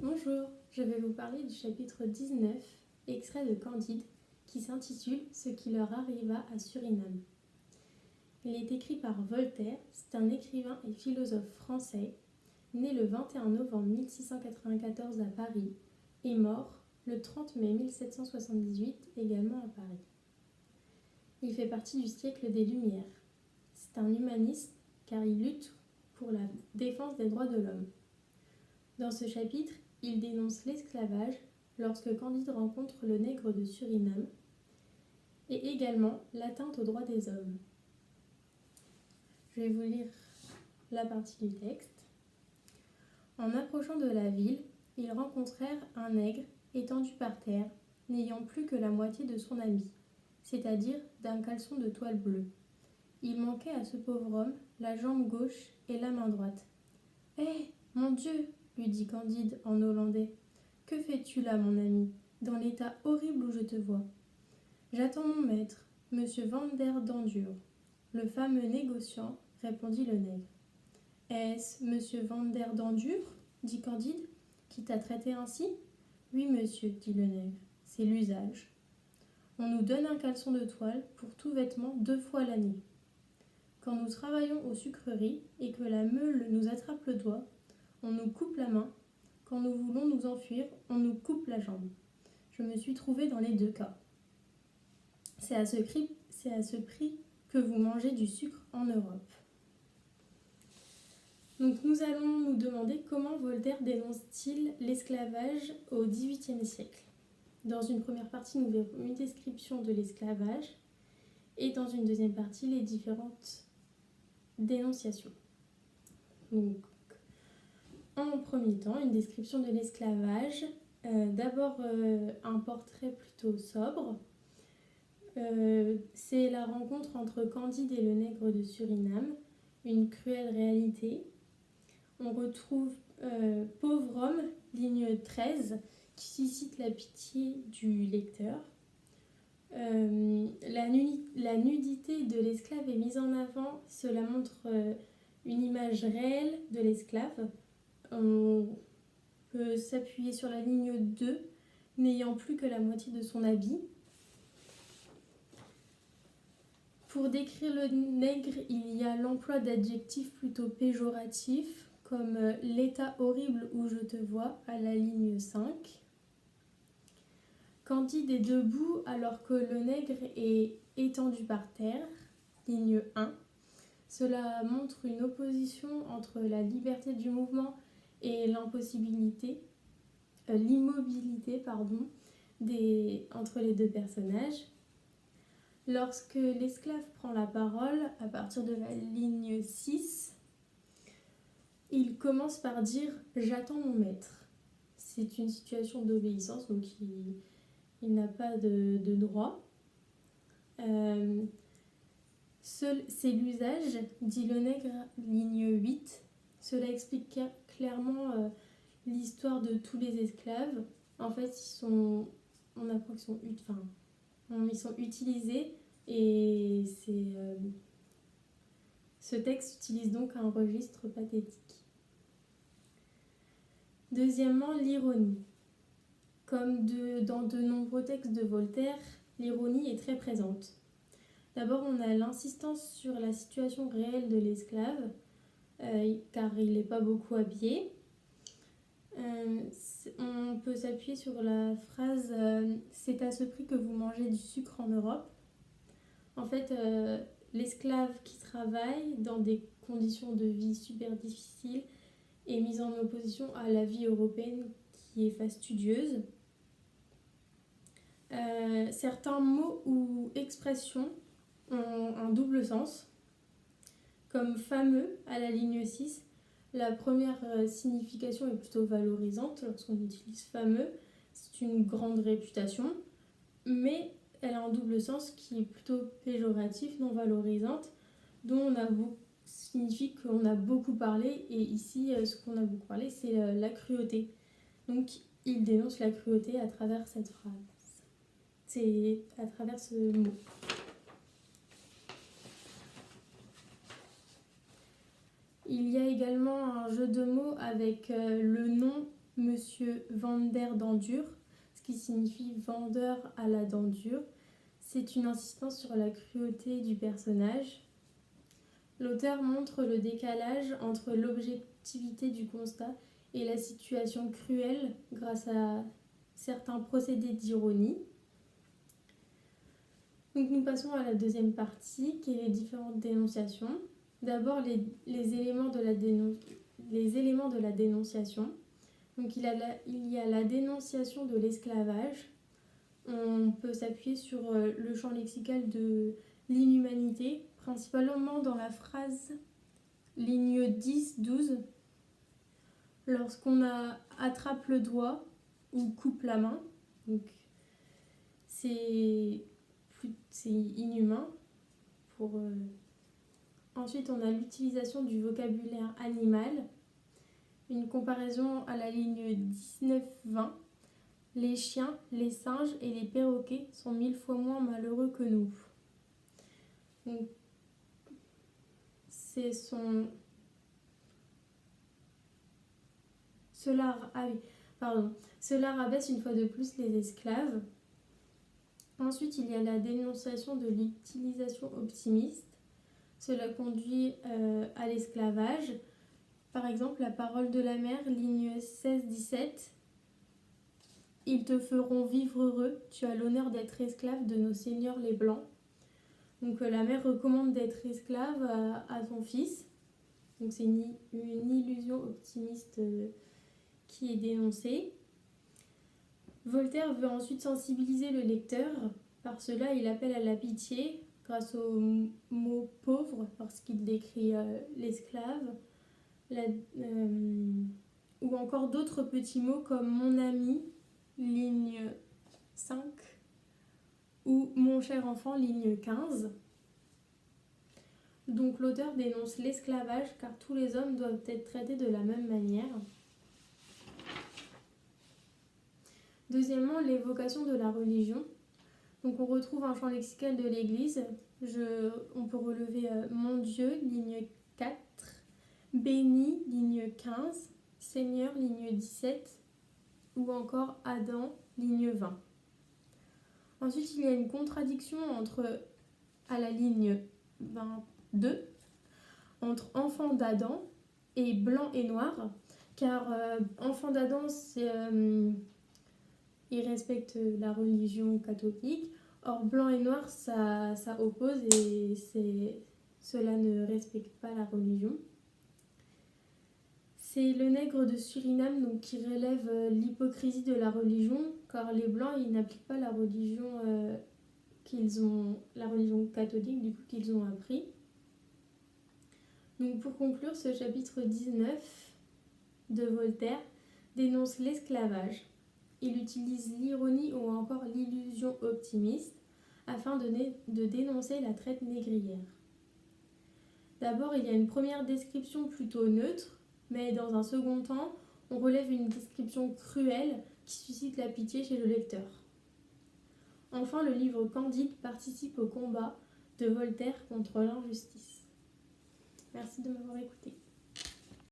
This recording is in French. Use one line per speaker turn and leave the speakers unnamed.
Bonjour, je vais vous parler du chapitre 19, extrait de Candide, qui s'intitule « Ce qui leur arriva à Suriname ». Il est écrit par Voltaire, c'est un écrivain et philosophe français, né le 21 novembre 1694 à Paris et mort le 30 mai 1778 également à Paris. Il fait partie du siècle des Lumières. C'est un humaniste car il lutte pour la défense des droits de l'homme. Dans ce chapitre, il dénonce l'esclavage lorsque Candide rencontre le nègre de Suriname et également l'atteinte aux droits des hommes. Je vais vous lire la partie du texte. En approchant de la ville, ils rencontrèrent un nègre étendu par terre, n'ayant plus que la moitié de son habit, c'est-à-dire d'un caleçon de toile bleue. Il manquait à ce pauvre homme la jambe gauche et la main droite. « Hé, mon Dieu !» lui dit Candide en hollandais. « Que fais-tu là, mon ami, dans l'état horrible où je te vois ?»« J'attends mon maître, monsieur Vanderdendur, le fameux négociant, répondit le nègre. « Est-ce monsieur Vanderdendur, dit Candide, qui t'a traité ainsi ? Oui, monsieur, dit le nègre, c'est l'usage. On nous donne un caleçon de toile pour tout vêtement 2 fois l'année. Quand nous travaillons aux sucreries et que la meule nous attrape le doigt, on nous coupe la main. Quand nous voulons nous enfuir, on nous coupe la jambe. Je me suis trouvée dans les 2 cas. C'est à ce prix que vous mangez du sucre en Europe. » Donc nous allons nous demander comment Voltaire dénonce-t-il l'esclavage au XVIIIe siècle. Dans une première partie, nous verrons une description de l'esclavage et dans une deuxième partie, les différentes dénonciations. Donc, en premier temps, une description de l'esclavage. D'abord, un portrait plutôt sobre. C'est la rencontre entre Candide et le nègre de Suriname, une cruelle réalité. On retrouve Pauvre homme, ligne 13, qui suscite la pitié du lecteur. La nudité de l'esclave est mise en avant. Cela montre une image réelle de l'esclave. On peut s'appuyer sur la ligne 2, n'ayant plus que la moitié de son habit. Pour décrire le nègre, il y a l'emploi d'adjectifs plutôt péjoratifs, comme l'état horrible où je te vois, à la ligne 5. Candide est debout alors que le nègre est étendu par terre, ligne 1. Cela montre une opposition entre la liberté du mouvement et l'immobilité entre les 2 personnages. Lorsque l'esclave prend la parole, à partir de la ligne 6, il commence par dire « J'attends mon maître ». C'est une situation d'obéissance, donc il n'a pas de droit. C'est l'usage, dit le nègre, ligne 8. Cela explique clairement l'histoire de tous les esclaves. En fait, ils sont utilisés et ce texte utilise donc un registre pathétique. Deuxièmement, l'ironie. Comme dans de nombreux textes de Voltaire, l'ironie est très présente. D'abord, on a l'insistance sur la situation réelle de l'esclave, car il n'est pas beaucoup habillé. On peut s'appuyer sur la phrase « C'est à ce prix que vous mangez du sucre en Europe ». En fait, l'esclave qui travaille dans des conditions de vie super difficiles est mise en opposition à la vie européenne qui est fastidieuse. Certains mots ou expressions ont un double sens, comme fameux à la ligne 6. La première signification est plutôt valorisante lorsqu'on utilise fameux, c'est une grande réputation, mais elle a un double sens qui est plutôt péjoratif, non valorisante, dont signifie qu'on a beaucoup parlé, et ici ce qu'on a beaucoup parlé c'est la cruauté. Donc il dénonce la cruauté à travers cette phrase, c'est à travers ce mot. Il y a également un jeu de mots avec le nom Monsieur Van der Dendur, ce qui signifie vendeur à la dent dure. C'est une insistance sur la cruauté du personnage. L'auteur montre le décalage entre l'objectivité du constat et la situation cruelle grâce à certains procédés d'ironie. Donc nous passons à la deuxième partie qui est les différentes dénonciations. D'abord les éléments de la dénonciation. Donc il y a la dénonciation de l'esclavage. On peut s'appuyer sur le champ lexical de l'inhumanité, principalement dans la phrase ligne 10-12. Lorsqu'on attrape le doigt ou coupe la main, donc c'est inhumain. Ensuite, on a l'utilisation du vocabulaire animal. Une comparaison à la ligne 19-20. Les chiens, les singes et les perroquets sont 1000 fois moins malheureux que nous. Donc, Cela rabaisse une fois de plus les esclaves. Ensuite, il y a la dénonciation de l'utilisation optimiste. Cela conduit à l'esclavage. Par exemple, la parole de la mère, ligne 16-17. Ils te feront vivre heureux, tu as l'honneur d'être esclave de nos seigneurs les Blancs. Donc la mère recommande d'être esclave à son fils. Donc c'est une illusion optimiste qui est dénoncée. Voltaire veut ensuite sensibiliser le lecteur. Par cela, il appelle à la pitié grâce au mot pauvre, parce qu'il décrit l'esclave, ou encore d'autres petits mots comme mon ami, ligne 5, ou mon cher enfant, ligne 15. Donc l'auteur dénonce l'esclavage car tous les hommes doivent être traités de la même manière. Deuxièmement, l'évocation de la religion. Donc on retrouve un champ lexical de l'Église. On peut relever mon Dieu, ligne 4, béni, ligne 15, Seigneur, ligne 17, ou encore Adam, ligne 20. Ensuite, il y a une contradiction à la ligne 22, entre enfant d'Adam et blanc et noir, car enfant d'Adam, il respecte la religion catholique, or blanc et noir, ça oppose et cela ne respecte pas la religion. C'est le nègre de Suriname donc, qui relève l'hypocrisie de la religion, car les Blancs ils n'appliquent pas la religion catholique du coup, qu'ils ont appris. Donc, pour conclure, ce chapitre 19 de Voltaire dénonce l'esclavage. Il utilise l'ironie ou encore l'illusion optimiste afin de dénoncer la traite négrière. D'abord, il y a une première description plutôt neutre, mais dans un second temps, on relève une description cruelle qui suscite la pitié chez le lecteur. Enfin, le livre Candide participe au combat de Voltaire contre l'injustice. Merci de m'avoir écouté.